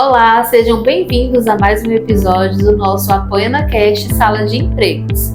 Olá, sejam bem-vindos a mais um episódio do nosso Apoia Cast Sala de Empregos.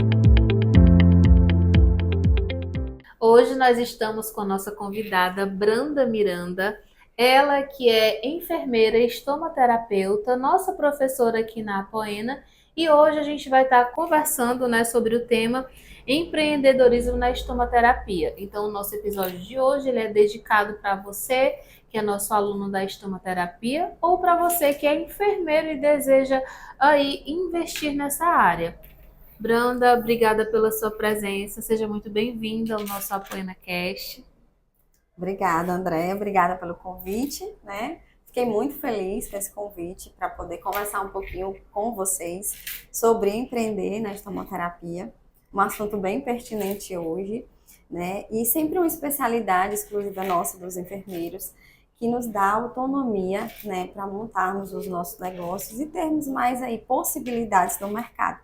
Hoje nós estamos com a nossa convidada Branda Miranda, ela que é enfermeira e estomaterapeuta, nossa professora aqui na Apoena, e hoje a gente vai estar conversando, sobre o tema empreendedorismo na estomaterapia. Então, o nosso episódio de hoje ele é dedicado para você que é nosso aluno da estomaterapia ou para você que é enfermeiro e deseja aí investir nessa área. Branda, obrigada pela sua presença, seja muito bem-vinda ao nosso Apoena Cast. Obrigada, Andréia, obrigada pelo convite, Fiquei muito feliz com esse convite para poder conversar um pouquinho com vocês sobre empreender na estomaterapia, um assunto bem pertinente hoje, E sempre uma especialidade exclusiva nossa dos enfermeiros, que nos dá autonomia, para montarmos os nossos negócios e termos mais aí possibilidades no mercado.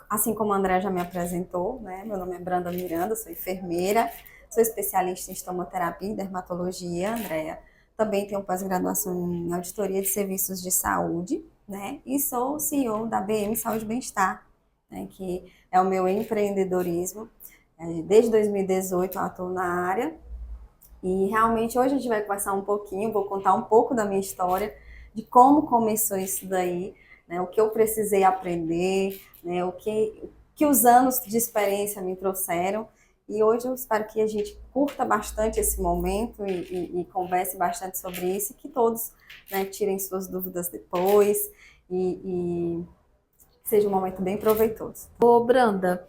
Assim como a Andréia já me apresentou, Meu nome é Branda Miranda, sou enfermeira, sou especialista em estomaterapia e dermatologia, Andréia. Também tenho pós-graduação em auditoria de serviços de saúde, E sou CEO da BM Saúde e Bem-Estar, que é o meu empreendedorismo. Desde 2018 eu atuo na área e realmente hoje a gente vai conversar um pouquinho, vou contar um pouco da minha história, de como começou isso daí, o que eu precisei aprender, o que os anos de experiência me trouxeram. E hoje eu espero que a gente curta bastante esse momento e converse bastante sobre isso e que todos tirem suas dúvidas depois e seja um momento bem proveitoso. Ô, Branda,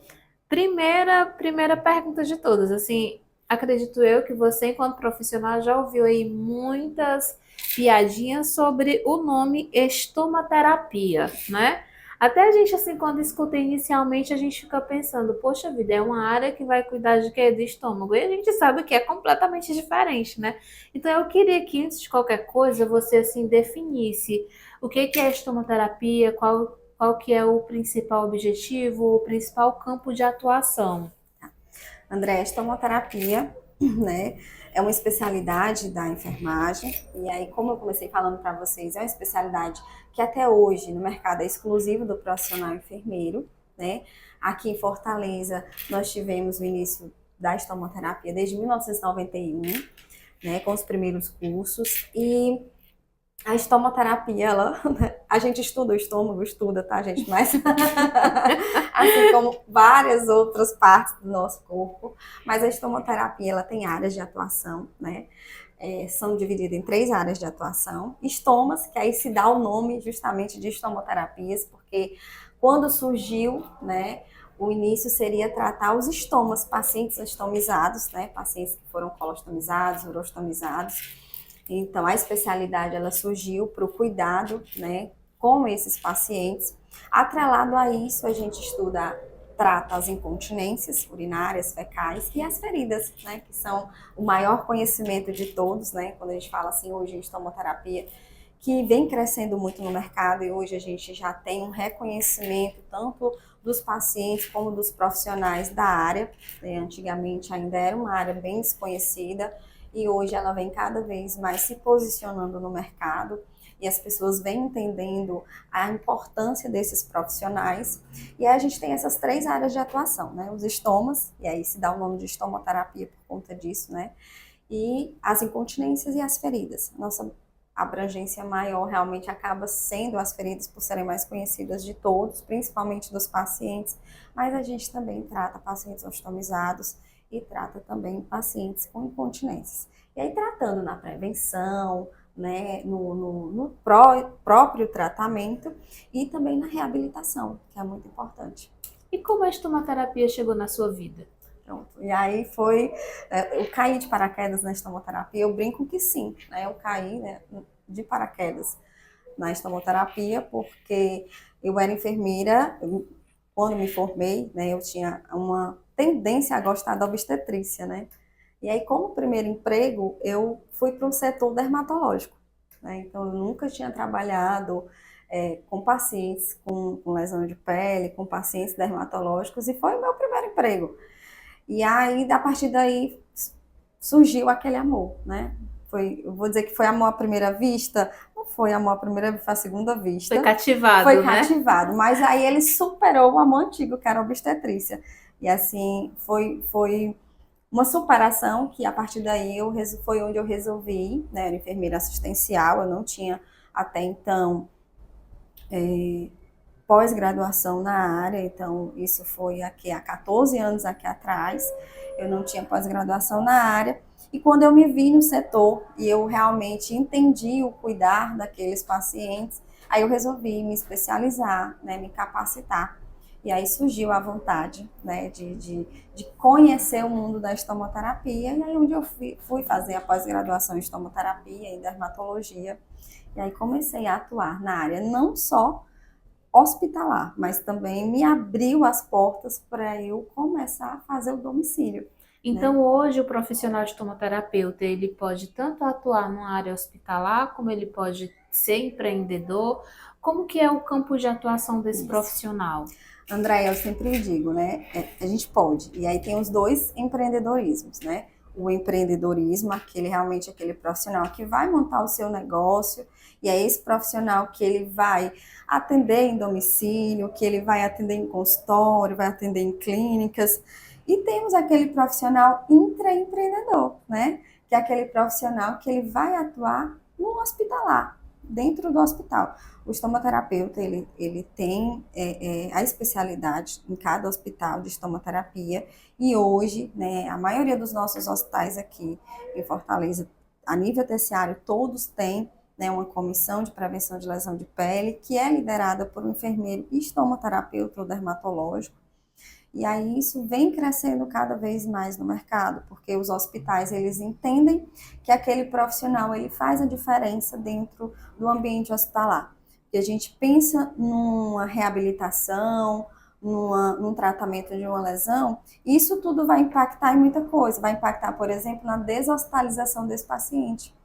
primeira pergunta de todas, assim, acredito eu que você, enquanto profissional, já ouviu aí muitas piadinhas sobre o nome estomaterapia, né? Até a gente, assim, quando escuta inicialmente, a gente fica pensando, poxa vida, é uma área que vai cuidar de quê? Do estômago. E a gente sabe que é completamente diferente, né? Então, eu queria que, antes de qualquer coisa, você, assim, definisse o que é estomaterapia, qual que é o principal objetivo, o principal campo de atuação. André, a estomaterapia, é uma especialidade da enfermagem. E aí, como eu comecei falando para vocês, é uma especialidade que até hoje no mercado é exclusiva do profissional enfermeiro, Aqui em Fortaleza, nós tivemos o início da estomaterapia desde 1991, com os primeiros cursos. E a estomaterapia, a gente estuda o estômago, estuda, tá, gente? Mas assim como várias outras partes do nosso corpo, mas a estomaterapia, ela tem áreas de atuação, são divididas em 3 áreas de atuação. Estomas, que aí se dá o nome justamente de estomoterapias, porque quando surgiu, o início seria tratar os estomas, pacientes estomizados, pacientes que foram colostomizados, urostomizados. Então, a especialidade ela surgiu para o cuidado, com esses pacientes. Atrelado a isso, a gente trata as incontinências urinárias, fecais e as feridas, que são o maior conhecimento de todos, quando a gente fala assim hoje em estomoterapia, que vem crescendo muito no mercado e hoje a gente já tem um reconhecimento tanto dos pacientes como dos profissionais da área. Antigamente ainda era uma área bem desconhecida, e hoje ela vem cada vez mais se posicionando no mercado e as pessoas vêm entendendo a importância desses profissionais. E aí a gente tem essas 3 áreas de atuação, Os estomas, e aí se dá o nome de estomoterapia por conta disso, E as incontinências e as feridas. Nossa abrangência maior realmente acaba sendo as feridas por serem mais conhecidas de todos, principalmente dos pacientes, mas a gente também trata pacientes ostomizados e trata também pacientes com incontinências. E aí tratando na prevenção, no próprio tratamento e também na reabilitação, que é muito importante. E como a estomaterapia chegou na sua vida? Pronto. E aí eu caí de paraquedas na estomoterapia, eu brinco que sim, eu caí de paraquedas na estomoterapia porque eu era enfermeira, quando me formei, eu tinha uma tendência a gostar da obstetrícia, E aí, como primeiro emprego, eu fui para um setor dermatológico, Então, eu nunca tinha trabalhado com pacientes com lesão de pele, com pacientes dermatológicos, e foi o meu primeiro emprego. E aí, a partir daí, surgiu aquele amor, eu vou dizer que foi amor à primeira vista, não foi amor à primeira vista, à segunda vista. Foi cativado, Foi né? cativado, mas aí ele superou o amor antigo, que era a obstetrícia. E assim, foi uma superação que a partir daí foi onde eu resolvi, né, era enfermeira assistencial, eu não tinha até então pós-graduação na área, então isso foi aqui há 14 anos aqui atrás, eu não tinha pós-graduação na área, e quando eu me vi no setor e eu realmente entendi o cuidar daqueles pacientes, aí eu resolvi me especializar, né, me capacitar. E aí surgiu a vontade, né, de conhecer o mundo da estomoterapia, e aí onde eu fui fazer a pós-graduação em estomoterapia e dermatologia, e aí comecei a atuar na área não só hospitalar, mas também me abriu as portas para eu começar a fazer o domicílio, né? Então, hoje, o profissional de tomoterapeuta, ele pode tanto atuar numa área hospitalar, como ele pode ser empreendedor. Como que é o campo de atuação desse Isso. profissional? André, eu sempre digo, né? A gente pode. E aí tem os dois empreendedorismos, né? O empreendedorismo, aquele profissional que vai montar o seu negócio, e é esse profissional que ele vai atender em domicílio, que ele vai atender em consultório, vai atender em clínicas. E temos aquele profissional intraempreendedor, né? Que é aquele profissional que ele vai atuar no hospitalar, dentro do hospital. O estomoterapeuta, ele tem a especialidade em cada hospital de estomoterapia, e hoje, né, a maioria dos nossos hospitais aqui em Fortaleza, a nível terciário, todos têm, né, uma comissão de prevenção de lesão de pele, que é liderada por um enfermeiro estomoterapeuta ou dermatológico. E aí isso vem crescendo cada vez mais no mercado, porque os hospitais, eles entendem que aquele profissional, ele faz a diferença dentro do ambiente hospitalar. Porque a gente pensa numa reabilitação, num tratamento de uma lesão, isso tudo vai impactar em muita coisa. Vai impactar, por exemplo, na deshospitalização desse paciente,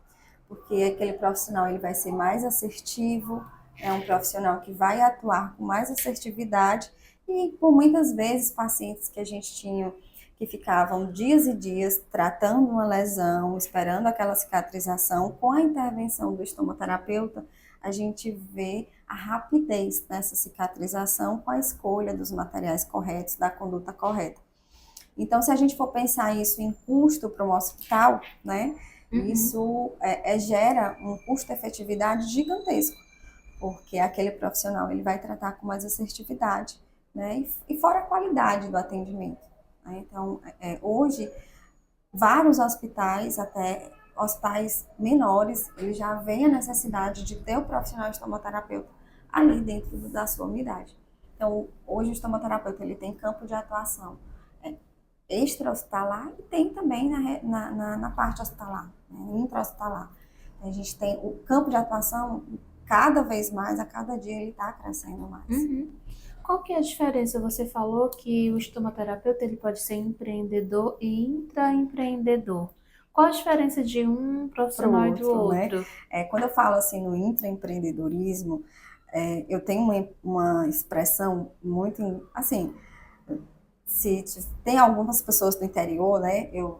porque aquele profissional, ele vai ser mais assertivo, é um profissional que vai atuar com mais assertividade. E por muitas vezes pacientes que a gente tinha que ficavam dias e dias tratando uma lesão, esperando aquela cicatrização, com a intervenção do estomoterapeuta, a gente vê a rapidez nessa cicatrização com a escolha dos materiais corretos, da conduta correta. Então, se a gente for pensar isso em custo para um hospital, né, isso gera um custo-efetividade gigantesco, porque aquele profissional, ele vai tratar com mais assertividade, né? E fora a qualidade do atendimento, né? Então, hoje, vários hospitais, até hospitais menores, eles já veem a necessidade de ter o profissional de estomoterapeuta ali dentro da sua unidade. Então, hoje o estomoterapeuta, ele tem campo de atuação extra-hospitalar e tem também na parte hospitalar, né? Intra-hospitalar. A gente tem o campo de atuação cada vez mais, a cada dia ele está crescendo mais. Qual que é a diferença? Você falou que o estomoterapeuta, ele pode ser empreendedor e intraempreendedor. Qual a diferença de um profissional e do outro? Né? Quando eu falo assim no intraempreendedorismo, eu tenho uma expressão muito, assim, se tem algumas pessoas do interior, né? Eu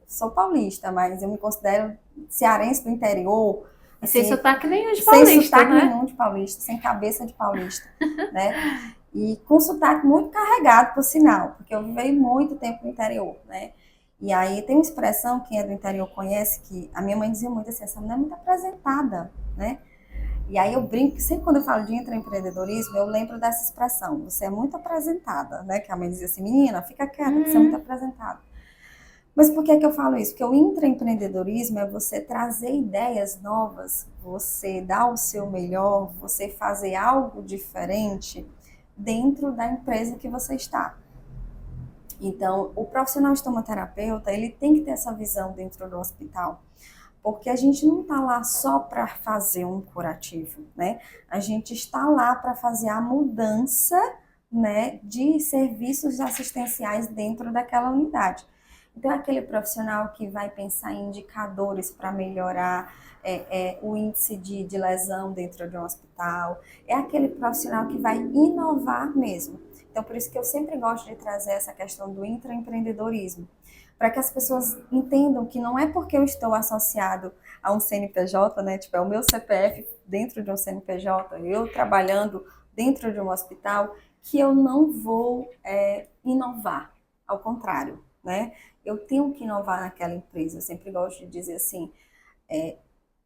sou paulista, mas eu me considero cearense do interior. Assim, sem sotaque nenhum de paulista, sem sotaque né? nenhum de paulista, sem cabeça de paulista, né? E com sotaque muito carregado, por sinal, porque eu vivi muito tempo no interior, né? E aí tem uma expressão, quem é do interior conhece, que a minha mãe dizia muito assim, essa mulher é muito apresentada, né? E aí eu brinco que sempre quando eu falo de intraempreendedorismo, eu lembro dessa expressão, você é muito apresentada, né? Que a mãe dizia assim, menina, fica quieta, que você é muito apresentada. Mas por que eu falo isso? Porque o intraempreendedorismo é você trazer ideias novas, você dar o seu melhor, você fazer algo diferente dentro da empresa que você está. Então, o profissional estomoterapeuta, ele tem que ter essa visão dentro do hospital, porque a gente não está lá só para fazer um curativo, né? A gente está lá para fazer a mudança, né, de serviços assistenciais dentro daquela unidade. Então, é aquele profissional que vai pensar em indicadores para melhorar o índice de lesão dentro de um hospital. É aquele profissional que vai inovar mesmo. Então, por isso que eu sempre gosto de trazer essa questão do intraempreendedorismo, para que as pessoas entendam que não é porque eu estou associado a um CNPJ, né, tipo, é o meu CPF, dentro de um CNPJ, eu trabalhando dentro de um hospital, que eu não vou inovar. Ao contrário, né? Eu tenho que inovar naquela empresa. Eu sempre gosto de dizer assim,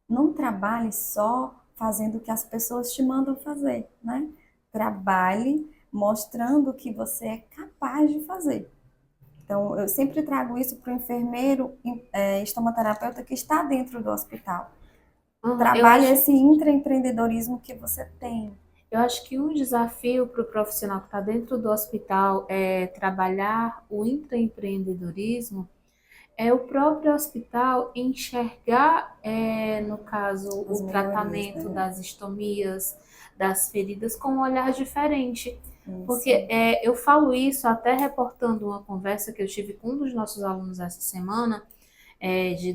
não trabalhe só fazendo o que as pessoas te mandam fazer, né? Trabalhe mostrando que você é capaz de fazer. Então, eu sempre trago isso para o enfermeiro, estomaterapeuta que está dentro do hospital. Eu Trabalhe acho, esse intraempreendedorismo que você tem. eu acho que um desafio para o profissional que está dentro do hospital é trabalhar o intraempreendedorismo, é o próprio hospital enxergar, no caso, As o melhorias, tratamento né? das estomias, das feridas, com um olhar diferente. Porque Isso. eu falo isso até reportando uma conversa que eu tive com um dos nossos alunos essa semana,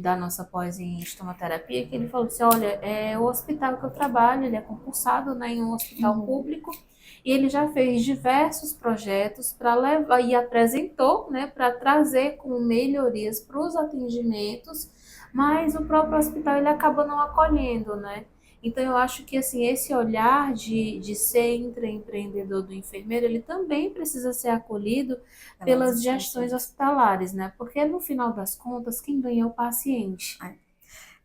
da nossa pós em estomaterapia, que ele falou assim, olha, o hospital que eu trabalho, ele é concursado, né, em um hospital Uhum. público, e ele já fez diversos projetos para levar e apresentou, né, para trazer como melhorias para os atendimentos, mas o próprio hospital ele acaba não acolhendo, né? Então eu acho que assim esse olhar de ser intraempreendedor do enfermeiro, ele também precisa ser acolhido Pelas pelas gestões instituições. hospitalares, né? Porque no final das contas, quem ganha é o paciente.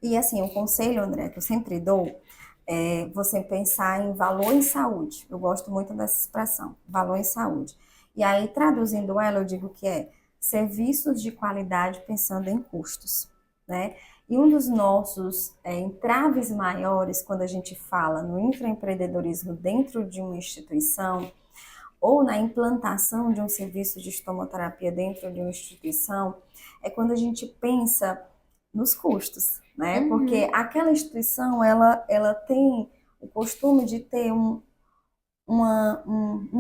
E assim, o conselho, André, que eu sempre dou é você pensar em valor em saúde. Eu gosto muito dessa expressão, valor em saúde. E aí, traduzindo ela, eu digo que é serviços de qualidade pensando em custos, né? E um dos nossos entraves maiores quando a gente fala no intraempreendedorismo dentro de uma instituição ou na implantação de um serviço de estomoterapia dentro de uma instituição, é quando a gente pensa nos custos, né? Porque Uhum. aquela instituição, ela tem o costume de ter um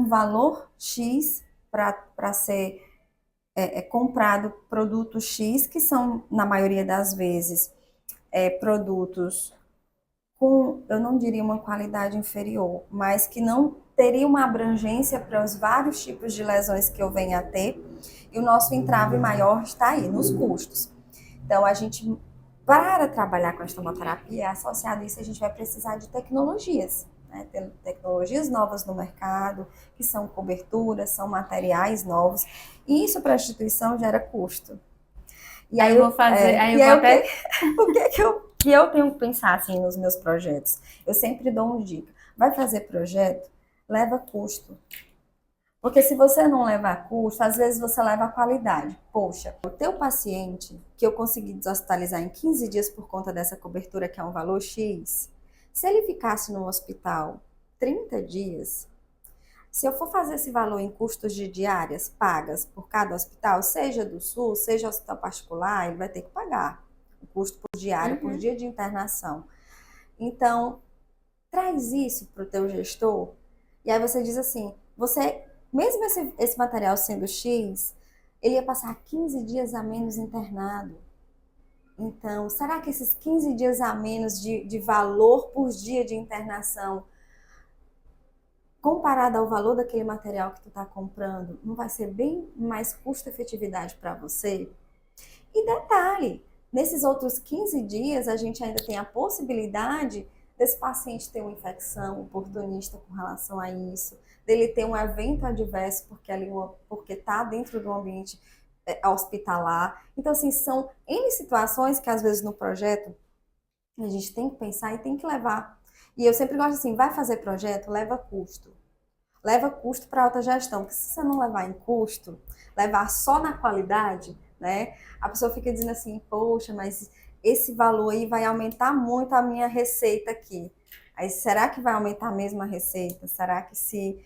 valor X para ser comprado produto X, que são, na maioria das vezes, produtos com, eu não diria uma qualidade inferior, mas que não teria uma abrangência para os vários tipos de lesões que eu venha a ter, e o nosso entrave maior está aí, nos custos. Então, a gente, para trabalhar com a estomoterapia, associado a isso, a gente vai precisar de tecnologias, né? Tem tecnologias novas no mercado, que são coberturas, são materiais novos, e isso para a instituição gera custo. E Aí aí, eu vou fazer, aí eu vou o que, até. o que que eu tenho que pensar assim nos meus projetos? Eu sempre dou uma dica. Vai fazer projeto? Leva custo. Porque se você não levar custo, às vezes você leva a qualidade. Poxa, o teu paciente que eu consegui deshospitalizar em 15 dias por conta dessa cobertura que é um valor X, se ele ficasse no hospital 30 dias, se eu for fazer esse valor em custos de diárias pagas por cada hospital, seja do SUS, seja hospital particular, ele vai ter que pagar o custo por diário, por Uhum. dia de internação. Então, traz isso para o teu gestor e aí você diz assim, você, mesmo esse material sendo X, ele ia passar 15 dias a menos internado. Então, será que esses 15 dias a menos de valor por dia de internação comparado ao valor daquele material que tu está comprando, não vai ser bem mais custo-efetividade para você? E detalhe, nesses outros 15 dias, a gente ainda tem a possibilidade desse paciente ter uma infecção oportunista com relação a isso, dele ter um evento adverso porque está dentro do ambiente hospitalar. Então, assim, são N situações que às vezes no projeto a gente tem que pensar e tem que levar. E eu sempre gosto assim, vai fazer projeto, leva custo. Leva custo para alta gestão, porque se você não levar em custo, levar só na qualidade, né? A pessoa fica dizendo assim, poxa, mas esse valor aí vai aumentar muito a minha receita aqui. Aí, será que vai aumentar mesmo a receita? Será que se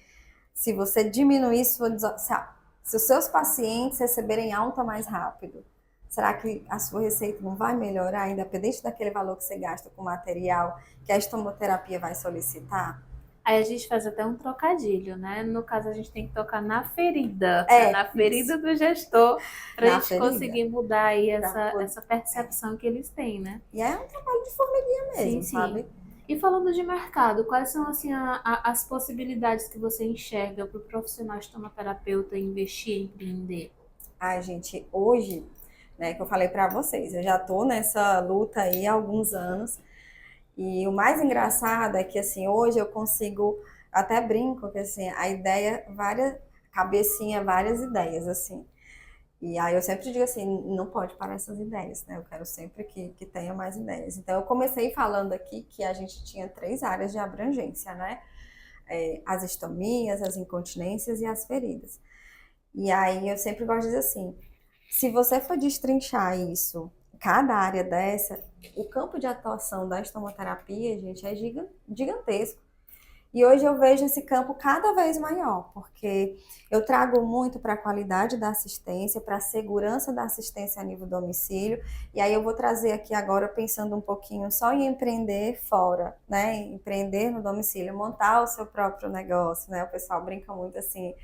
você diminuir, se os seus pacientes receberem alta mais rápido, será que a sua receita não vai melhorar, independente daquele valor que você gasta com material que a estomoterapia vai solicitar? Aí a gente faz até um trocadilho, né? No caso, a gente tem que tocar na ferida, né? Na Isso, ferida do gestor, para a na gente ferida. conseguir mudar aí Pra poder, essa percepção que eles têm, né? e é um trabalho de formiguinha Sim, mesmo, sim. sabe? E falando de mercado, quais são assim as possibilidades que você enxerga para o profissional estomaterapeuta investir, empreender? Ai, gente, hoje, né, que eu falei pra vocês, eu já tô nessa luta aí há alguns anos E o mais engraçado é que, assim, hoje eu consigo, até brinco, que, assim, a ideia, várias, cabecinha, várias ideias, assim. E aí eu sempre digo assim, não pode parar essas ideias, né? Eu quero sempre que tenha mais ideias. Então eu comecei falando aqui que a gente tinha 3 áreas de abrangência, né? As estomias, as incontinências e as feridas. E aí eu sempre gosto de dizer assim, se você for destrinchar isso, cada área dessa, o campo de atuação da estomoterapia, gente, é gigantesco. E hoje eu vejo esse campo cada vez maior, porque eu trago muito para a qualidade da assistência, para a segurança da assistência a nível domicílio, e aí eu vou trazer aqui agora pensando um pouquinho só em empreender fora, né? Empreender no domicílio, montar o seu próprio negócio, né? O pessoal brinca muito assim,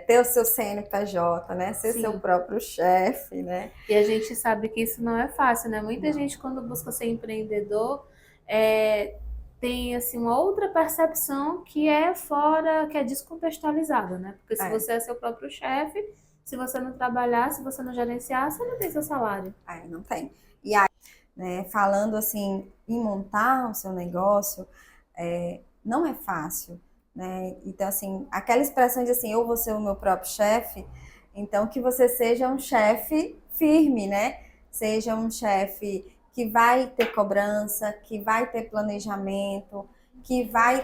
ter o seu CNPJ, né? Ser seu Sim. próprio chefe, né? E a gente sabe que isso não é fácil, né? Muita Não. gente, quando busca ser empreendedor, é, tem assim uma outra percepção que é fora, que é descontextualizada, né? Porque se É, você é seu próprio chefe, se você não trabalhar, se você não gerenciar, você não tem seu salário. não tem. E aí, né, falando assim, em montar o seu negócio, não é fácil, né? Então, assim, aquela expressão de assim, eu vou ser o meu próprio chefe, então que você seja um chefe firme, né? Seja um chefe que vai ter cobrança, que vai ter planejamento, que vai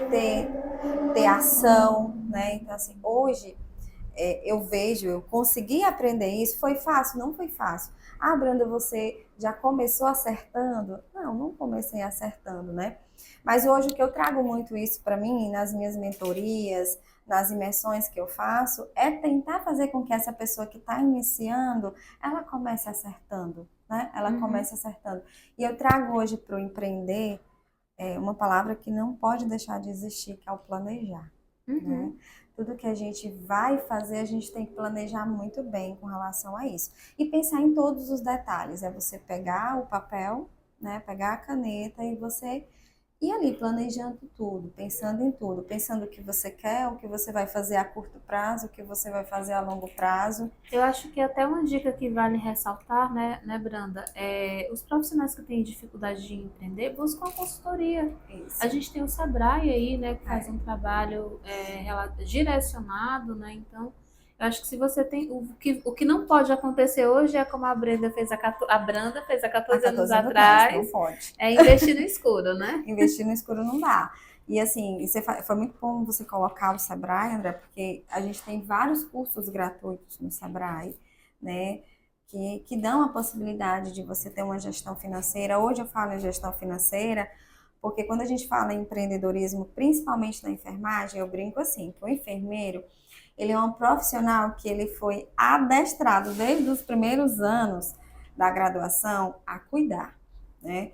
ter ação, né? Então, assim, hoje eu vejo, eu consegui aprender isso, foi fácil? Não foi fácil. Ah, Branda, você já começou acertando? Não, não comecei acertando, né? Mas hoje o que eu trago muito isso para mim, nas minhas mentorias, nas imersões que eu faço, é tentar fazer com que essa pessoa que está iniciando, ela comece acertando, né? Ela Uhum, comece acertando. E eu trago hoje para o empreender uma palavra que não pode deixar de existir, que é o planejar, né? uhum. Tudo que a gente vai fazer, a gente tem que planejar muito bem com relação a isso. E pensar em todos os detalhes. É você pegar o papel, né? Pegar a caneta e você ir ali planejando tudo, pensando em tudo, pensando o que você quer, o que você vai fazer a curto prazo, o que você vai fazer a longo prazo. Eu acho que até uma dica que vale ressaltar, né, Branda, é os profissionais que têm dificuldade de empreender buscam a consultoria. A Isso. gente tem o Sebrae aí, né, que faz É. um trabalho direcionado, né? Então, eu acho que se você tem o que não pode acontecer hoje é como a Brenda fez a Branda fez há Há 14 anos 14 anos atrás, não atrás, pode. é investir no escuro, né? Investir no escuro não dá. E assim, foi muito bom você colocar o Sebrae, André, porque a gente tem vários cursos gratuitos no Sebrae, né? Que dão a possibilidade de você ter uma gestão financeira. Hoje eu falo em gestão financeira, porque quando a gente fala em empreendedorismo, principalmente na enfermagem, eu brinco assim, que o enfermeiro, ele é um profissional que ele foi adestrado desde os primeiros anos da graduação a cuidar, né?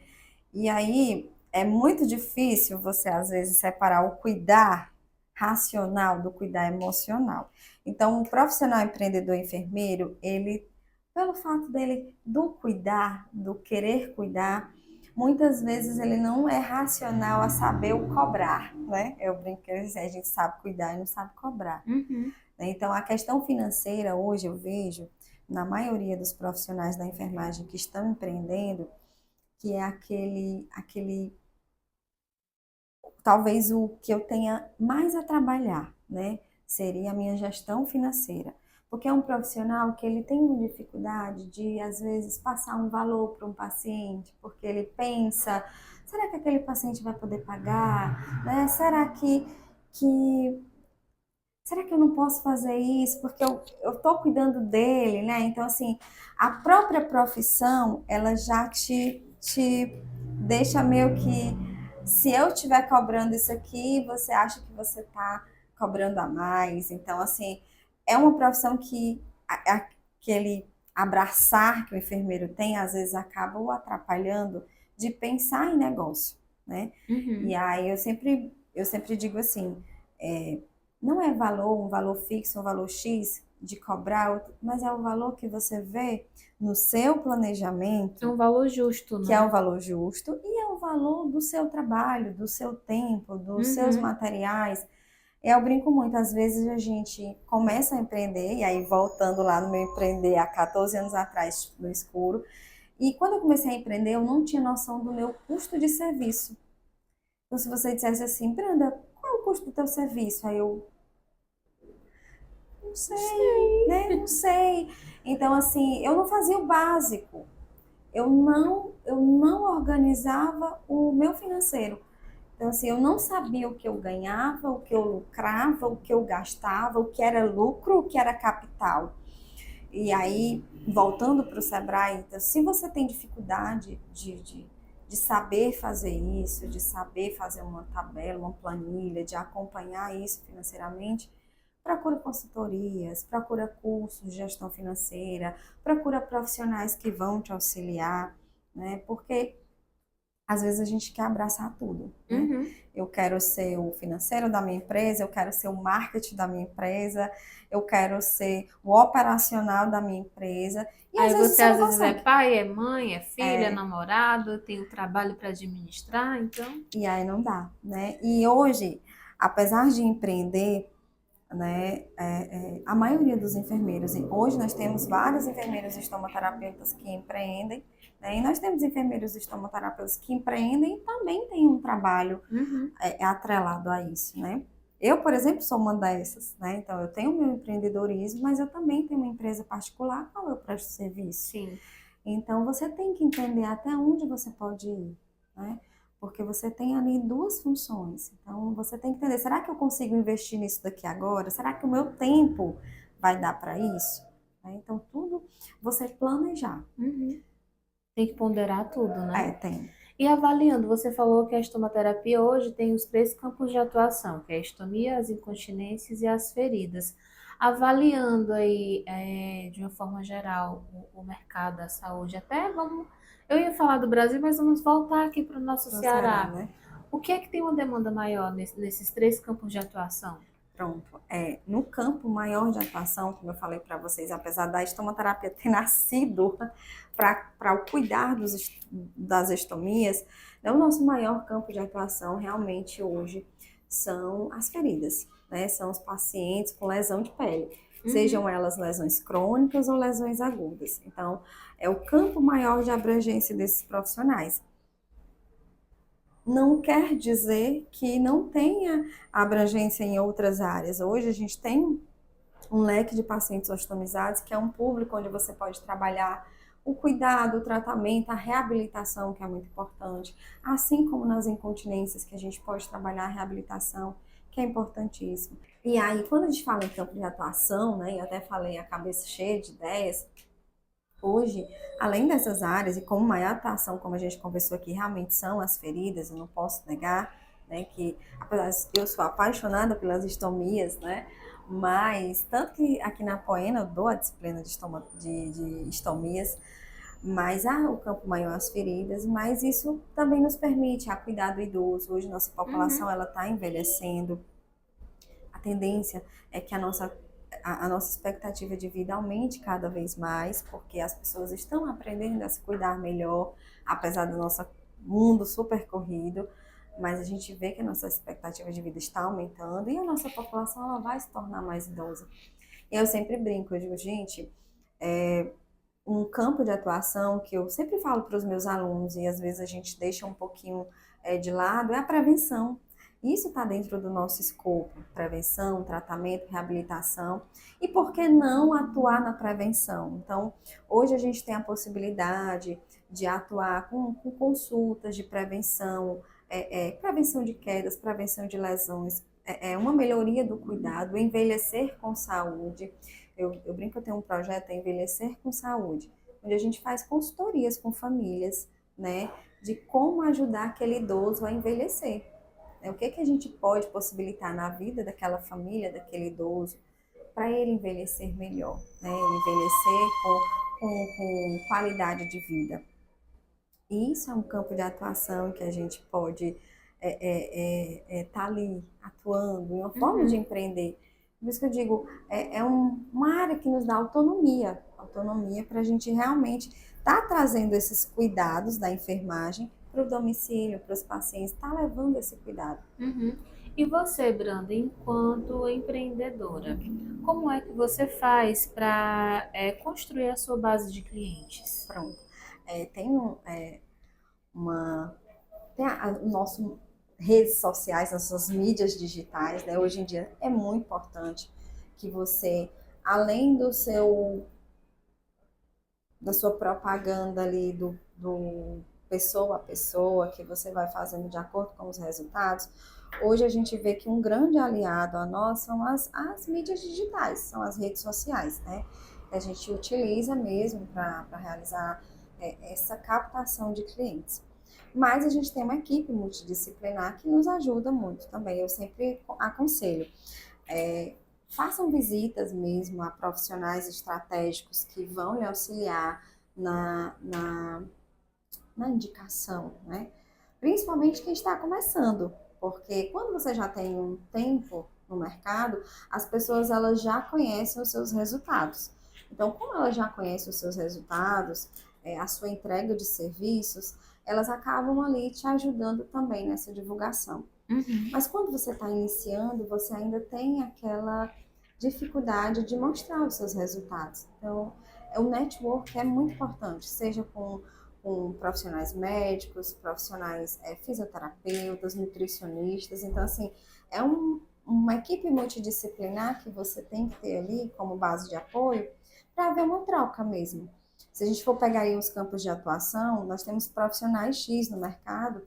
E aí é muito difícil você, às vezes, separar o cuidar racional do cuidar emocional. Então, o profissional empreendedor enfermeiro, ele, pelo fato dele do cuidar, do querer cuidar, muitas vezes ele não é racional a saber o cobrar, né? Eu brinco que a gente sabe cuidar e não sabe cobrar. Uhum. Né? Então, a questão financeira, hoje eu vejo, na maioria dos profissionais da enfermagem que estão empreendendo, que é talvez o que eu tenha mais a trabalhar, né? Seria a minha gestão financeira. Porque é um profissional que ele tem uma dificuldade de, às vezes, passar um valor para um paciente, porque ele pensa, será que aquele paciente vai poder pagar? Né? Que será que eu não posso fazer isso? Porque eu estou cuidando dele, né? Então, assim, a própria profissão, ela já te deixa meio que, se eu estiver cobrando isso aqui, você acha que você está cobrando a mais. Então, assim, é uma profissão que aquele abraçar que o enfermeiro tem, às vezes acaba o atrapalhando de pensar em negócio, né? E Uhum. aí eu sempre digo assim, não é um valor fixo, um valor X de cobrar, mas é o valor que você vê no seu É planejamento, um valor justo, que é o né? valor justo, e é o valor do seu trabalho, do seu tempo, dos seus Uhum. materiais. Eu brinco muito, às vezes a gente começa a empreender, e aí voltando lá no meu empreender há 14 anos atrás no escuro, e quando eu comecei a empreender, eu não tinha noção do meu custo de serviço. Então, se você dissesse assim, Branda, qual é o custo do teu serviço? Aí eu, não sei, né? Não sei. Então, assim, eu não fazia o básico. Eu não organizava o meu financeiro. Então, assim, eu não sabia o que eu ganhava, o que eu lucrava, o que eu gastava, o que era lucro, o que era capital. E aí, voltando para o Sebrae, então, se você tem dificuldade de saber fazer isso, de saber fazer uma tabela, uma planilha, de acompanhar isso financeiramente, procura consultorias, procura cursos de gestão financeira, procura profissionais que vão te auxiliar, né? Porque às vezes a gente quer abraçar tudo, né? Uhum. Eu quero ser o financeiro da minha empresa, eu quero ser o marketing da minha empresa, eu quero ser o operacional da minha empresa, e às Aí vezes você você não às vezes é consegue. pai, é mãe, é filho, é É, namorado, tem o trabalho para administrar, então. e aí não dá, né? E hoje, apesar de empreender, né, a maioria dos enfermeiros, e hoje nós temos vários enfermeiros estomoterapeutas que empreendem, né, e nós temos enfermeiros estomoterapeutas que empreendem e também têm um trabalho Uhum. atrelado a isso, né? Eu, por exemplo, sou uma dessas, né? Então, eu tenho o meu empreendedorismo, mas eu também tenho uma empresa particular a qual eu presto serviço. Sim. Então, você tem que entender até onde você pode ir, né? Porque você tem ali duas funções. Então, você tem que entender, será que eu consigo investir nisso daqui agora? Será que o meu tempo vai dar para isso? Né? Então, tudo você planejar. Uhum. Tem que ponderar tudo, né? Tem. E avaliando, você falou que a estomoterapia hoje tem os três campos de atuação, que é a estomia, as incontinências e as feridas. Avaliando aí, de uma forma geral, o mercado da saúde, até vamos, eu ia falar do Brasil, mas vamos voltar aqui para o nosso Para o Ceará, Ceará. né? O que é que tem uma demanda maior nesses três campos de atuação? Pronto. No campo maior de atuação, como eu falei para vocês, apesar da estomoterapia ter nascido para o cuidar das estomias, né, o nosso maior campo de atuação realmente hoje são as feridas, né? São os pacientes com lesão de pele, Uhum. sejam elas lesões crônicas ou lesões agudas. Então, é o campo maior de abrangência desses profissionais. Não quer dizer que não tenha abrangência em outras áreas. Hoje a gente tem um leque de pacientes ostomizados, que é um público onde você pode trabalhar o cuidado, o tratamento, a reabilitação, que é muito importante, assim como nas incontinências, que a gente pode trabalhar a reabilitação, que é importantíssimo. E aí, quando a gente fala em campo de atuação, né, eu até falei a cabeça cheia de ideias, hoje, além dessas áreas, e como maior atuação, como a gente conversou aqui, realmente são as feridas, eu não posso negar, né, que apesar de eu sou apaixonada pelas estomias, né, mas tanto que aqui na Poena eu dou a disciplina de estomias, mas o campo maior é as feridas, mas isso também nos permite cuidar do idoso. Hoje nossa população Uhum. ela está envelhecendo, a tendência é que a nossa expectativa de vida aumente cada vez mais, porque as pessoas estão aprendendo a se cuidar melhor, apesar do nosso mundo super corrido, mas a gente vê que a nossa expectativa de vida está aumentando e a nossa população ela vai se tornar mais idosa. E eu sempre brinco, eu digo, gente, um campo de atuação que eu sempre falo para os meus alunos e às vezes a gente deixa um pouquinho de lado é a prevenção. Isso está dentro do nosso escopo, prevenção, tratamento, reabilitação. E por que não atuar na prevenção? Então, hoje a gente tem a possibilidade de atuar com consultas de prevenção, prevenção de quedas, prevenção de lesões, uma melhoria do cuidado, envelhecer com saúde. Eu brinco que eu tenho um projeto Envelhecer com Saúde, onde a gente faz consultorias com famílias, né, de como ajudar aquele idoso a envelhecer. Né? O que a gente pode possibilitar na vida daquela família, daquele idoso, para ele envelhecer melhor, né? Envelhecer com qualidade de vida. E isso é um campo de atuação que a gente pode tá ali atuando, uma forma de Uhum. empreender. Por isso que eu digo, uma área que nos dá autonomia para a gente realmente estar trazendo esses cuidados da enfermagem para o domicílio, para os pacientes, estar levando esse cuidado. Uhum. E você, Branda, enquanto empreendedora, como é que você faz para construir a sua base de clientes? Pronto. Tem uma. Tem o nosso. redes sociais, nas suas mídias digitais, né? Hoje em dia é muito importante que você, além da sua propaganda ali, do pessoa a pessoa, que você vai fazendo de acordo com os resultados, hoje a gente vê que um grande aliado a nós são as mídias digitais, são as redes sociais, né? Que a gente utiliza mesmo para realizar essa captação de clientes. Mas a gente tem uma equipe multidisciplinar que nos ajuda muito também. Eu sempre aconselho, é, façam visitas mesmo a profissionais estratégicos que vão lhe auxiliar na, na, na indicação, né? Principalmente quem está começando, porque quando você já tem um tempo no mercado, as pessoas elas já conhecem os seus resultados. Então, como elas já conhecem os seus resultados, a sua entrega de serviços, elas acabam ali te ajudando também nessa divulgação. Uhum. Mas quando você está iniciando, você ainda tem aquela dificuldade de mostrar os seus resultados. Então, o network é muito importante, seja com profissionais médicos, profissionais fisioterapeutas, nutricionistas. Então, assim, é uma equipe multidisciplinar que você tem que ter ali como base de apoio para haver uma troca mesmo. Se a gente for pegar aí os campos de atuação, nós temos profissionais X no mercado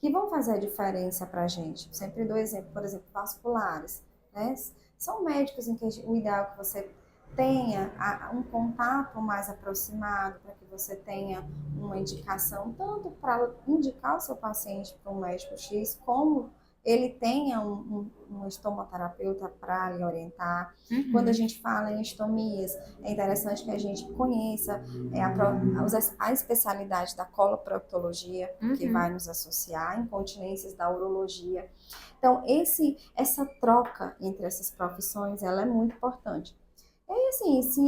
que vão fazer a diferença para a gente. Sempre dou exemplo, por exemplo, vasculares, né? São médicos em que o ideal é que você tenha um contato mais aproximado, para que você tenha uma indicação, tanto para indicar o seu paciente para um médico X, como ele tenha um estomoterapeuta para lhe orientar. Quando a Uhum. gente fala em estomias, é interessante que a gente conheça a especialidade da coloproctologia, que Uhum. vai nos associar, incontinências da urologia. Então, essa troca entre essas profissões, ela é muito importante. E aí, assim, se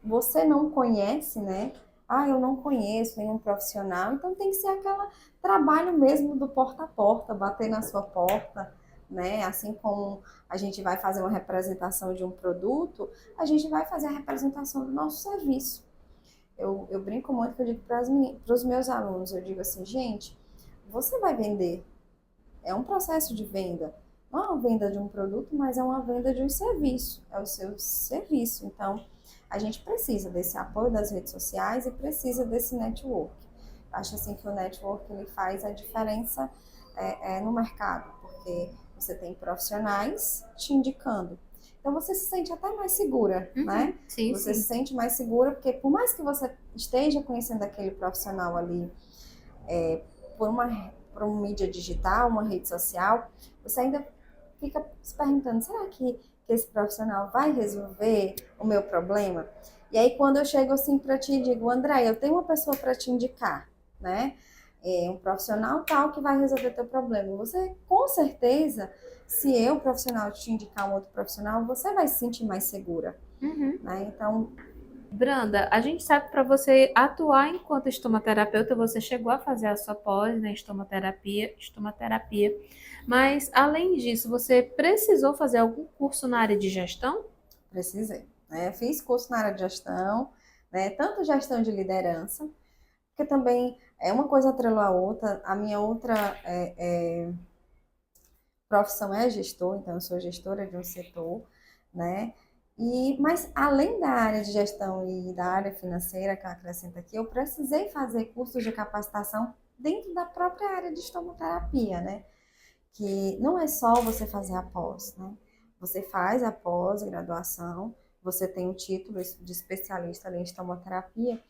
você não conhece, né? Ah, eu não conheço nenhum profissional, então tem que ser aquele trabalho mesmo do porta a porta, bater na sua porta, né? Assim como a gente vai fazer uma representação de um produto, a gente vai fazer a representação do nosso serviço. Eu brinco muito que eu digo para os meus alunos, eu digo assim, gente, você vai vender, é um processo de venda. Não é uma venda de um produto, mas é uma venda de um serviço. É o seu serviço. Então, a gente precisa desse apoio das redes sociais e precisa desse network. Acho assim que o network ele faz a diferença no mercado, porque você tem profissionais te indicando. Então você se sente até mais segura, Uhum. né? Sim, Você se sim. sente mais segura porque por mais que você esteja conhecendo aquele profissional ali por uma mídia digital, uma rede social, você ainda fica se perguntando, será que esse profissional vai resolver o meu problema? E aí quando eu chego assim para ti e digo, André, eu tenho uma pessoa para te indicar, né? Um profissional tal que vai resolver teu problema. Você, com certeza, se eu, profissional, te indicar um outro profissional, você vai se sentir mais segura, Uhum. né? Então, Branda, a gente sabe que para você atuar enquanto estomaterapeuta, você chegou a fazer a sua pós, né, estomaterapia, mas além disso, você precisou fazer algum curso na área de gestão? precisei, né? Fiz curso na área de gestão, né? Tanto gestão de liderança, porque também é uma coisa atrelou a outra. A minha outra profissão é gestor, então eu sou gestora de um setor, né? Mas além da área de gestão e da área financeira que eu acrescento aqui, eu precisei fazer cursos de capacitação dentro da própria área de estomoterapia, né? Que não é só você fazer a pós, né? Você faz a pós-graduação, você tem o título de especialista em estomoterapia,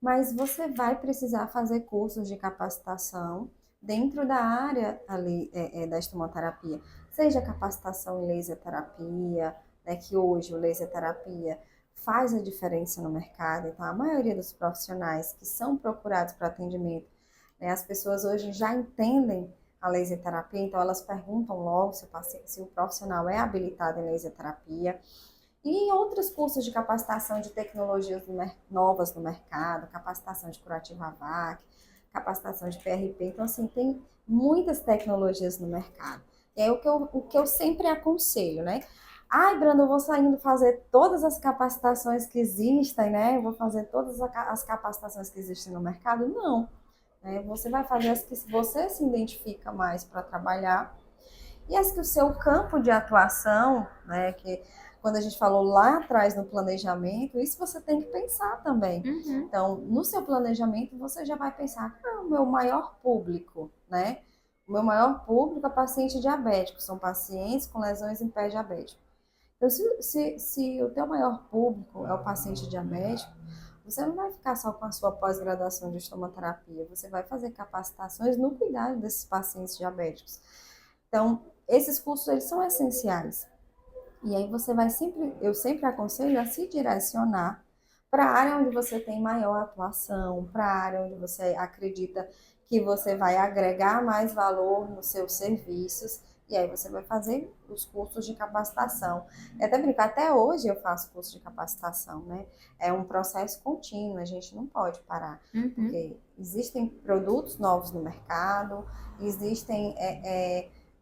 mas você vai precisar fazer cursos de capacitação dentro da área ali da estomoterapia, seja capacitação em laser terapia, né, que hoje o laser terapia faz a diferença no mercado, então a maioria dos profissionais que são procurados para atendimento, né, as pessoas hoje já entendem a laser terapia, então elas perguntam logo se o profissional é habilitado em laser terapia, e outros cursos de capacitação de tecnologias novas no mercado, capacitação de curativa VAC, capacitação de PRP. Então, assim, tem muitas tecnologias no mercado. E aí, o que eu sempre aconselho, né? Ai, Branda, eu vou saindo fazer todas as capacitações que existem, né? Eu vou fazer todas as capacitações que existem no mercado? Não. né? Você vai fazer as que você se identifica mais para trabalhar e as que o seu campo de atuação, né, que quando a gente falou lá atrás no planejamento, isso você tem que pensar também. Uhum. Então, no seu planejamento, você já vai pensar, o meu maior público, né? O meu maior público é paciente diabético, são pacientes com lesões em pé diabético. Então, se o teu maior público é o paciente diabético, você não vai ficar só com a sua pós-graduação de estomoterapia, você vai fazer capacitações no cuidado desses pacientes diabéticos. Então, esses cursos, eles são essenciais. E aí você vai sempre, eu sempre aconselho a se direcionar para a área onde você tem maior atuação, para a área onde você acredita que você vai agregar mais valor nos seus serviços. E aí você vai fazer os cursos de capacitação. É até brincar, até hoje eu faço curso de capacitação, né? É um processo contínuo, a gente não pode parar. Uhum. Porque existem produtos novos no mercado, existem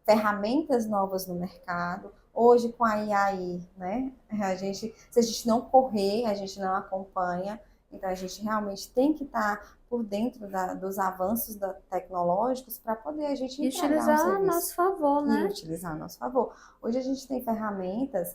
ferramentas novas no mercado. Hoje com a IAI, né? Se a gente não correr, a gente não acompanha. Então a gente realmente tem que estar por dentro dos avanços tecnológicos para poder a gente E entregar um utilizar a serviço. nosso favor, E né? utilizar a nosso favor. Hoje a gente tem ferramentas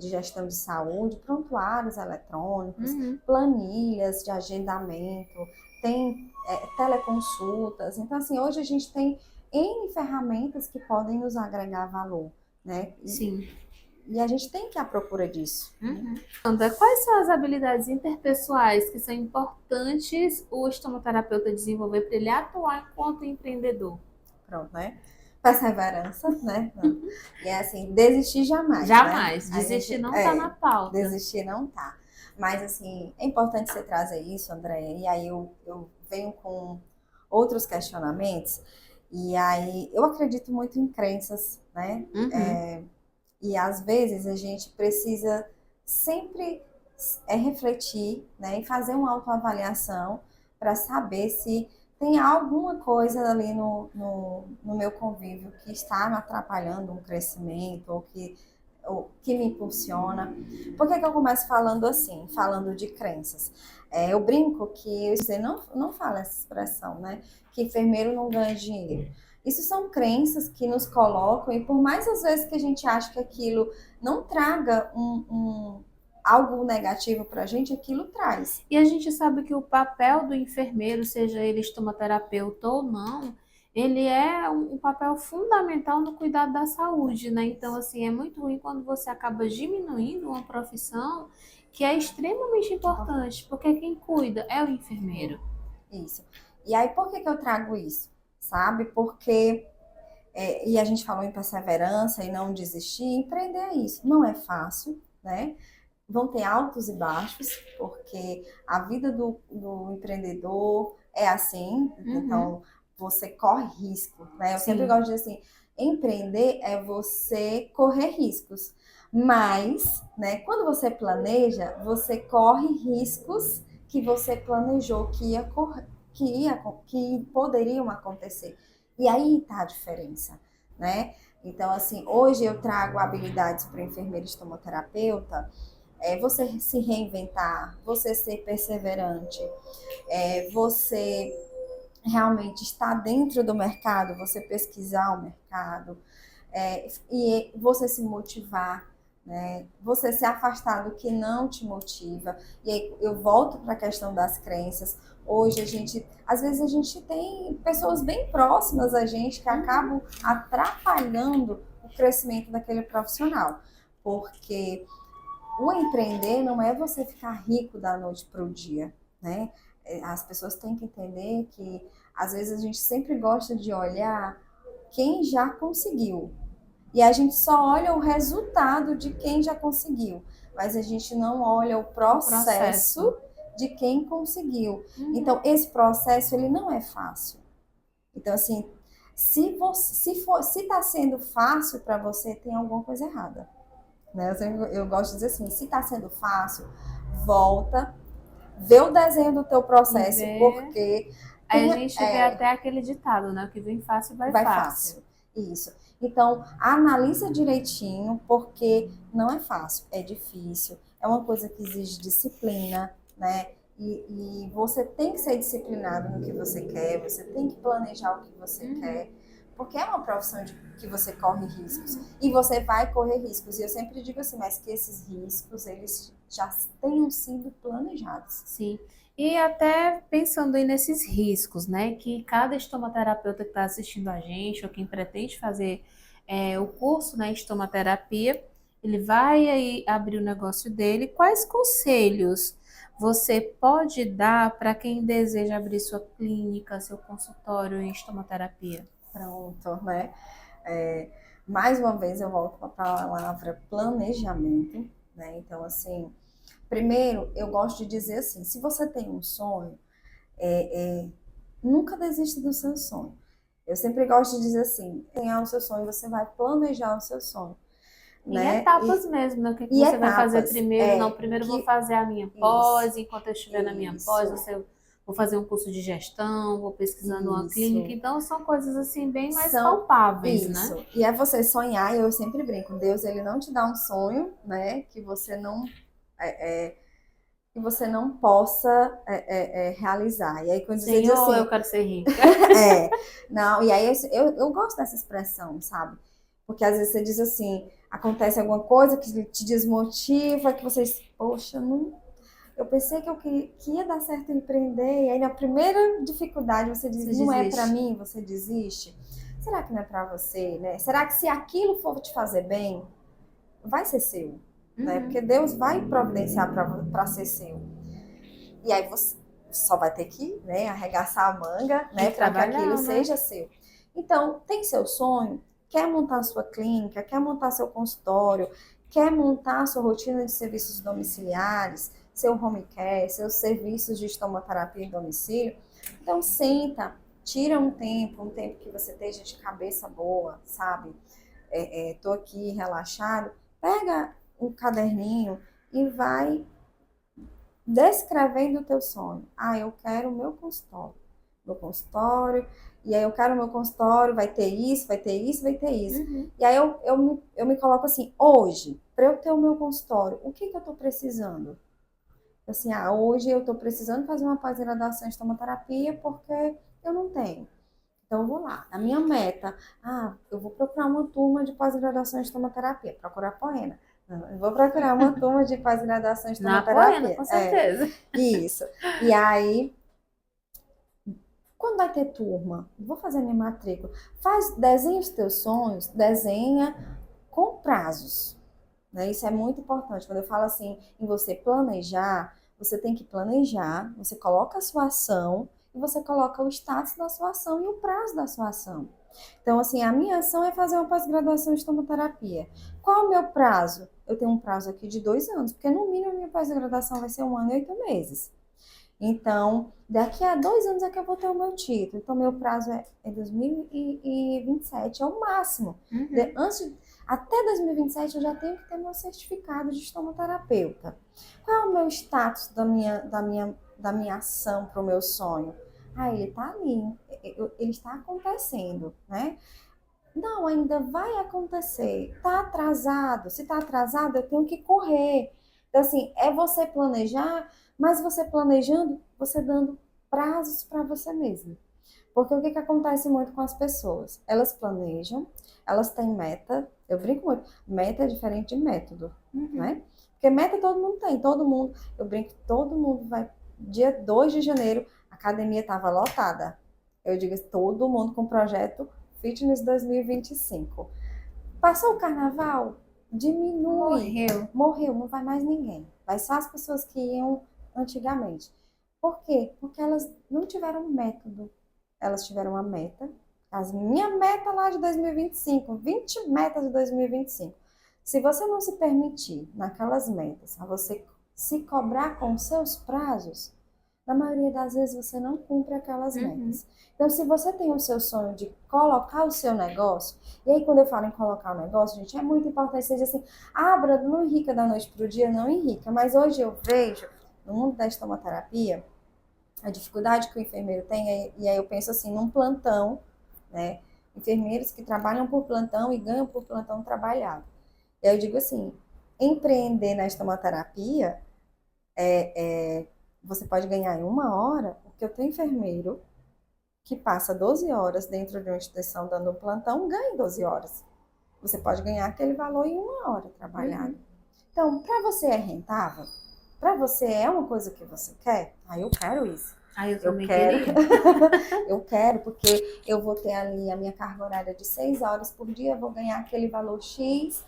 de gestão de saúde, prontuários eletrônicos, Uhum. planilhas de agendamento, tem teleconsultas. Então, assim, hoje a gente tem N ferramentas que podem nos agregar valor, né? Sim. E a gente tem que ir à procura disso. Uhum. Anda, quais são as habilidades interpessoais que são importantes o estomoterapeuta desenvolver para ele atuar enquanto empreendedor? Pronto, né? Perseverança, né? E é assim, desistir jamais, Jamais. né? Desistir não está na pauta. Desistir não tá. Mas, assim, é importante você trazer isso, Andréia, e aí eu venho com outros questionamentos, e aí eu acredito muito em crenças, né? Uhum. E às vezes a gente precisa sempre refletir, né, e fazer uma autoavaliação para saber se tem alguma coisa ali no meu convívio que está me atrapalhando um crescimento ou que me impulsiona. Por que eu começo falando assim, falando de crenças? Eu brinco que você não fala essa expressão, né? Que enfermeiro não ganha dinheiro. Isso são crenças que nos colocam, e por mais às vezes que a gente acha que aquilo não traga algo negativo para a gente, aquilo traz. E a gente sabe que o papel do enfermeiro, seja ele estomoterapeuta ou não, ele é um papel fundamental no cuidado da saúde, né? Então, assim, é muito ruim quando você acaba diminuindo uma profissão que é extremamente importante, porque quem cuida é o enfermeiro. Isso. E aí, por que eu trago isso? Sabe? Porque, e a gente falou em perseverança e não desistir, empreender é isso. Não é fácil, né? Vão ter altos e baixos, porque a vida do empreendedor é assim, então você corre risco, né? Eu sempre gosto de dizer assim, empreender é você correr riscos, mas, né, quando você planeja, você corre riscos que você planejou que poderiam acontecer. E aí está a diferença, né? Então, assim, hoje eu trago habilidades para o enfermeiro estomoterapeuta, você se reinventar, você ser perseverante, você realmente estar dentro do mercado, você pesquisar o mercado, e você se motivar, né? Você se afastar do que não te motiva. E aí eu volto para a questão das crenças. Hoje às vezes a gente tem pessoas bem próximas a gente que acabam atrapalhando o crescimento daquele profissional, porque o empreender não é você ficar rico da noite para o dia, né? As pessoas têm que entender que às vezes a gente sempre gosta de olhar quem já conseguiu. E a gente só olha o resultado de quem já conseguiu, mas a gente não olha o processo de quem conseguiu. Então, esse processo, ele não é fácil. Então, assim, se está sendo fácil para você, tem alguma coisa errada. Né? Eu gosto de dizer assim, se está sendo fácil, volta, vê o desenho do teu processo, porque... Aí a gente vê até aquele ditado, né? O que vem fácil, vai fácil. Isso. Então, analisa direitinho, porque não é fácil, é difícil, é uma coisa que exige disciplina, né? e você tem que ser disciplinado no que você quer, você tem que planejar o que você quer, porque é uma profissão que você corre riscos. E você vai correr riscos. E eu sempre digo assim, mas que esses riscos, eles já tenham sido planejados. Sim. E até pensando aí nesses riscos, né? Que cada estomaterapeuta que está assistindo a gente, ou quem pretende fazer o curso na estomaterapia, ele vai aí abrir o negócio dele. Quais conselhos você pode dar para quem deseja abrir sua clínica, seu consultório em estomaterapia? Pronto, né? É, mais uma vez eu volto para a palavra planejamento, né? Então, assim, primeiro eu gosto de dizer assim, se você tem um sonho, nunca desista do seu sonho. Eu sempre gosto de dizer assim, tenha o seu sonho, você vai planejar o seu sonho, Em né? etapas mesmo, né? O que que E você vai fazer etapas, primeiro? Não, primeiro eu vou que fazer a minha isso, pós, enquanto eu estiver na minha pós, isso, vou fazer um curso de gestão, vou pesquisando uma clínica. isso. Então, são coisas assim bem mais São palpáveis, né? isso. E é você sonhar, e eu sempre brinco, Deus ele não te dá um sonho, né, é, é, que você não possa realizar. E aí quando você diz Senhor, eu assim, quero ser rica. é, não, e aí eu gosto dessa expressão, sabe? Porque às vezes você diz assim, acontece alguma coisa que te desmotiva, que você diz, poxa, não, eu pensei que ia dar certo empreender, e aí na primeira dificuldade você diz, Você não é para desiste. mim, você desiste. Será que não é para você, né? Será que se aquilo for te fazer bem, vai ser seu, né? Porque Uhum. Deus vai providenciar para ser seu. E aí você só vai ter que, né, arregaçar a manga, E né, para que aquilo trabalhar, né? seja seu. Então, tem seu sonho, quer montar sua clínica, quer montar seu consultório, quer montar sua rotina de serviços domiciliares, seu home care, seus serviços de estomoterapia em domicílio. Então, senta, tira um tempo que você esteja de cabeça boa, sabe? Tô aqui relaxado, pega um caderninho e vai descrevendo o teu sonho. Ah, eu quero o meu consultório. Meu consultório, e aí eu quero o meu consultório, vai ter isso, vai ter isso, vai ter isso. Uhum. E aí eu me coloco assim, hoje, para eu ter o meu consultório, o que eu estou precisando? Assim, hoje eu estou precisando fazer uma pós-graduação em estomoterapia porque eu não tenho. Então eu vou lá. A minha meta, eu vou procurar uma turma de pós-graduação em estomoterapia, procurar Poena. Eu vou procurar uma turma de pós-graduação em Na Apoena, estomoterapia. com certeza. Isso. E aí, quando vai ter turma, vou fazer minha matrícula. Desenha os teus sonhos, desenha com prazos. Né? Isso é muito importante. Quando eu falo assim, em você planejar, você tem que planejar, você coloca a sua ação e você coloca o status da sua ação e o prazo da sua ação. Então, assim, a minha ação é fazer uma pós-graduação em estomoterapia. Qual é o meu prazo? Eu tenho um prazo aqui de 2 anos, porque no mínimo a minha pós-graduação vai ser 1 ano e 8 meses. Então, daqui a 2 anos é que eu vou ter o meu título. Então, meu prazo é 2027, é o máximo. Uhum. Até 2027 eu já tenho que ter meu certificado de estomoterapeuta. Qual é o meu status da minha ação para o meu sonho? Ele está ali, ele está acontecendo, né? Não, ainda vai acontecer. Está atrasado. Se está atrasado, eu tenho que correr. Então, assim, é você planejar, mas você planejando, você dando prazos para você mesmo. Porque o que, que acontece muito com as pessoas? Elas planejam, elas têm meta. Eu brinco muito. Meta é diferente de método, Uhum. né? Porque meta todo mundo tem, todo mundo. Eu brinco que todo mundo vai. Dia 2 de janeiro, a academia estava lotada. Eu digo todo mundo com projeto Fitness 2025. Passou o carnaval? Diminui. Morreu. Morreu, não vai mais ninguém. Vai só as pessoas que iam antigamente. Por quê? Porque elas não tiveram método. Elas tiveram uma meta. As minha meta lá de 2025, 20 metas de 2025. Se você não se permitir naquelas metas, a você se cobrar com seus prazos, na maioria das vezes você não cumpre aquelas Uhum. metas. Então, se você tem o seu sonho de colocar o seu negócio, e aí quando eu falo em colocar o negócio, gente, é muito importante você dizer assim, Brando, não enrica da noite para o dia, não enrica. Mas hoje eu vejo, no mundo da estomoterapia, a dificuldade que o enfermeiro tem, e aí eu penso assim, num plantão, né? Enfermeiros que trabalham por plantão e ganham por plantão trabalhado. E aí eu digo assim, empreender na estomoterapia você pode ganhar em 1 hora, porque o teu enfermeiro, que passa 12 horas dentro de uma instituição dando um plantão, ganha 12 horas. Você pode ganhar aquele valor em 1 hora trabalhada. Então, para você é rentável? Para você é uma coisa que você quer? Ah, eu quero isso. Ah, eu Eu também quero, queria. eu quero, porque eu vou ter ali a minha carga horária de 6 horas por dia, vou ganhar aquele valor X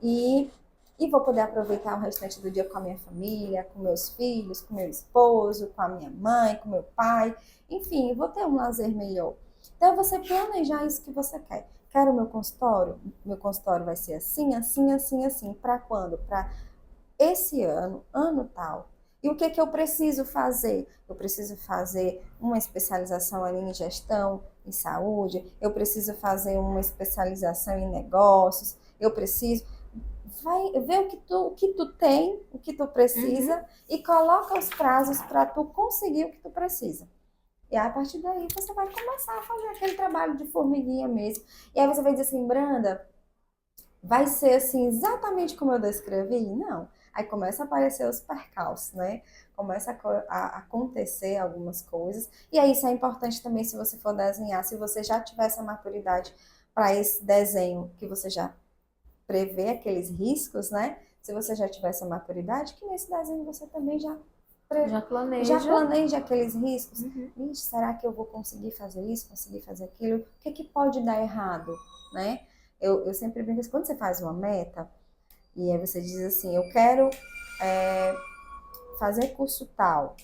e, e vou poder aproveitar o restante do dia com a minha família, com meus filhos, com meu esposo, com a minha mãe, com meu pai. Enfim, eu vou ter um lazer melhor. Então, você planejar isso que você quer. Quero o meu consultório? Meu consultório vai ser assim, assim, assim, assim. Para quando? Para esse ano, ano tal. E o que que eu preciso fazer? Eu preciso fazer uma especialização ali em gestão, em saúde, eu preciso fazer uma especialização em negócios, eu preciso. Vai ver o que tu tem, o que tu precisa e coloca os prazos para tu conseguir o que tu precisa. E aí, a partir daí você vai começar a fazer aquele trabalho de formiguinha mesmo. E aí você vai dizer assim, Branda, vai ser assim exatamente como eu descrevi? Não. Aí começa a aparecer os percalços, né? Começa a acontecer algumas coisas. E aí isso é importante também se você for desenhar, se você já tiver essa maturidade para esse desenho, que você já prevê aqueles riscos, né? Se você já tiver essa maturidade, que nesse desenho você também já Já planeja. planeja aqueles riscos. Ixi, será que eu vou conseguir fazer isso, conseguir fazer aquilo? O que pode dar errado, né? Eu sempre brinco assim, quando você faz uma meta, e aí você diz assim, eu quero fazer curso tal.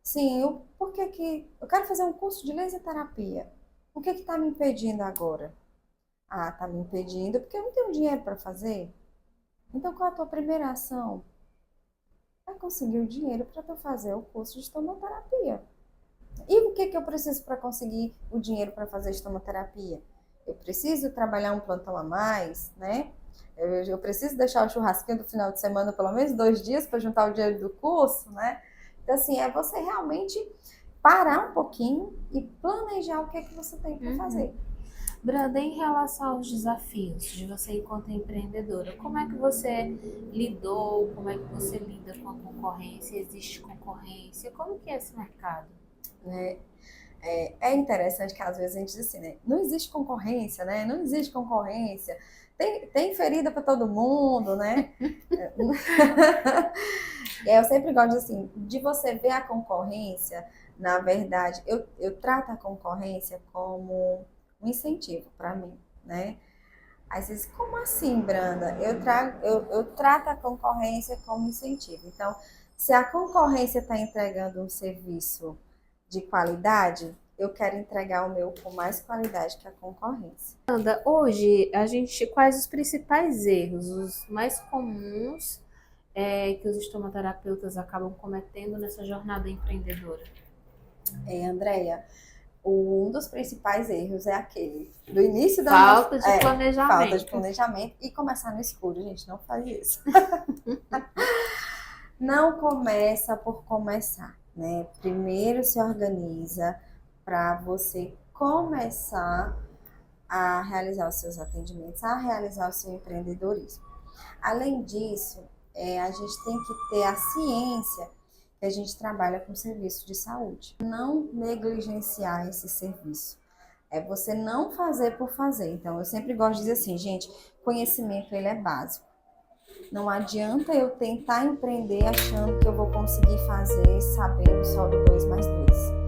Sim, por que que... Eu quero fazer um curso de laser terapia. O que está me impedindo agora? Ah, está me impedindo porque eu não tenho dinheiro para fazer. Então, qual é a tua primeira ação? É conseguir o dinheiro para tu fazer o curso de estomoterapia. E o que que eu preciso para conseguir o dinheiro para fazer estomoterapia? Eu preciso trabalhar um plantão a mais, né? Eu preciso deixar o churrasquinho do final de semana pelo menos 2 dias para juntar o dinheiro do curso, né? Então, assim, é você realmente parar um pouquinho e planejar o que é que você tem para fazer. Branda, em relação aos desafios de você enquanto empreendedora, como é que você lidou, como é que você lida com a concorrência? Existe concorrência? Como que é esse mercado? É interessante que às vezes a gente diz assim, né? Não existe concorrência, né? Não existe concorrência. Tem ferida para todo mundo, né? E aí eu sempre gosto assim, de você ver a concorrência, na verdade, eu trato a concorrência como um incentivo para mim, né? Aí você diz, como assim, Branda? Eu trato a concorrência como incentivo. Então, se a concorrência está entregando um serviço de qualidade, eu quero entregar o meu com mais qualidade que a concorrência. Branda, hoje, quais os principais erros, os mais comuns que os estomaterapeutas acabam cometendo nessa jornada empreendedora? Andréia, um dos principais erros é aquele do início da Falta de planejamento. Falta de planejamento e começar no escuro, gente, não faz isso. Não começa por começar, né? Primeiro se organiza para você começar a realizar os seus atendimentos, a realizar o seu empreendedorismo. Além disso, a gente tem que ter a ciência que a gente trabalha com serviço de saúde. Não negligenciar esse serviço. É você não fazer por fazer. Então, eu sempre gosto de dizer assim, gente, conhecimento ele é básico. Não adianta eu tentar empreender achando que eu vou conseguir fazer sabendo só do 2 mais 2.